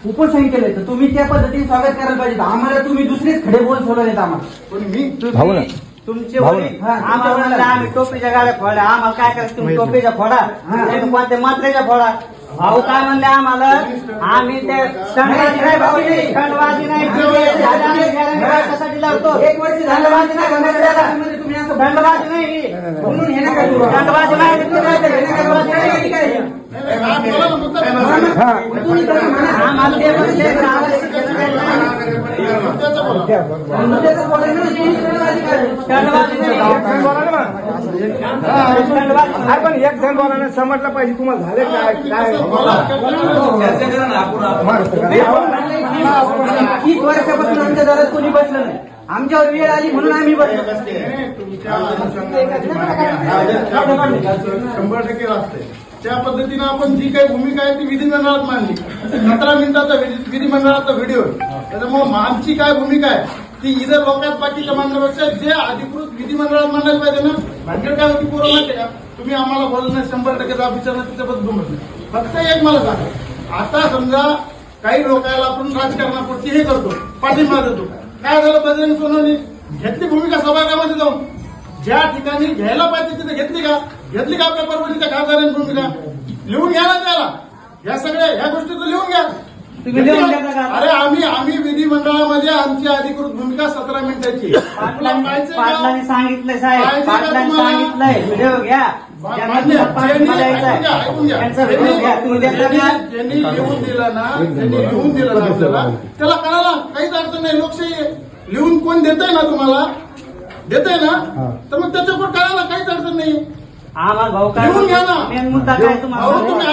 उपोषण केलंय तर तुम्ही त्या पद्धतीने स्वागत करायला पाहिजे. आम्हाला तुम्ही दुसरेच खडे बोल सोडवलेत आम्हाला. पण मी तुमचे वडील आम्हाला आम्ही टोपीच्या गाड्या फोडल्या. आम्हाला काय करायचं तुम्ही टोपीच्या फोडा नाही कोणत्या मात्रेच्या फोडा. भाऊ काय म्हणले आम्हाला आम्ही ते स्टंटबाजी नाही भाऊ स्टंटबाजी नाही कशासाठी लावतो 1 वर्ष स्टंटबाजी नाही तुम्ही असं स्टंटबाजी नाही म्हणून हे नका करू. स्टंटबाजी नाही आम्हाला ते म्हणले पण एक जण बोलायला समजलं पाहिजे तुम्हाला झाले काय काय 30 वर्षापासून आमच्या दारात कोणी बसलं नाही. आमच्यावर वेळ आली म्हणून आम्ही बसलो. 100% असते. त्या पद्धतीनं आपण जी काही भूमिका आहे ती विधिमंडळात मांडली. 17 मिनिटाचा विधिमंडळाचा व्हिडिओ. त्याच्यामुळे आमची काय भूमिका आहे ती इतर लोकांत बाकीच्या मांडण्यापेक्षा जे अधिकृत विधिमंडळात मांडायला पाहिजे ना. भानगड काय होती पोरं माहिती का तुम्ही आम्हाला बोलणं 100% जाब विचारणं त्याच्याबद्दल दुमत. फक्त एक मला सांगा आता समजा काही लोकांना आपण राजकारणापुरती हे करतो पाठिंबा देतो. काय झालं बजरंग सोनवणे घेतली भूमिका सभागृहामध्ये जाऊन ज्या ठिकाणी घ्यायला पाहिजे तिथे घेतली का आपल्या परभणीच्या खासदारांनी भूमिका लिहून घ्या ना त्याला. या सगळ्या ह्या गोष्टी तर लिहून घ्या. अरे आम्ही विधिमंडळामध्ये आमची अधिकृत भूमिका 17 मिनिटाची पाटलांनी सांगितलंय साहेब पाटलांनी सांगितलंय व्हिडिओ घ्या ज्यांनी लिहून दिला ना आपल्याला त्याला करायला काहीच अडचण नाही. लोकशाही आहे. लिहून कोण देतय ना तुम्हाला देतय ना तर मग त्याच्यावर करायला काहीच अडचण नाही. आम्हाला भाऊ काय लिहून घ्या ना. मेन मुद्दा काय तुम्हाला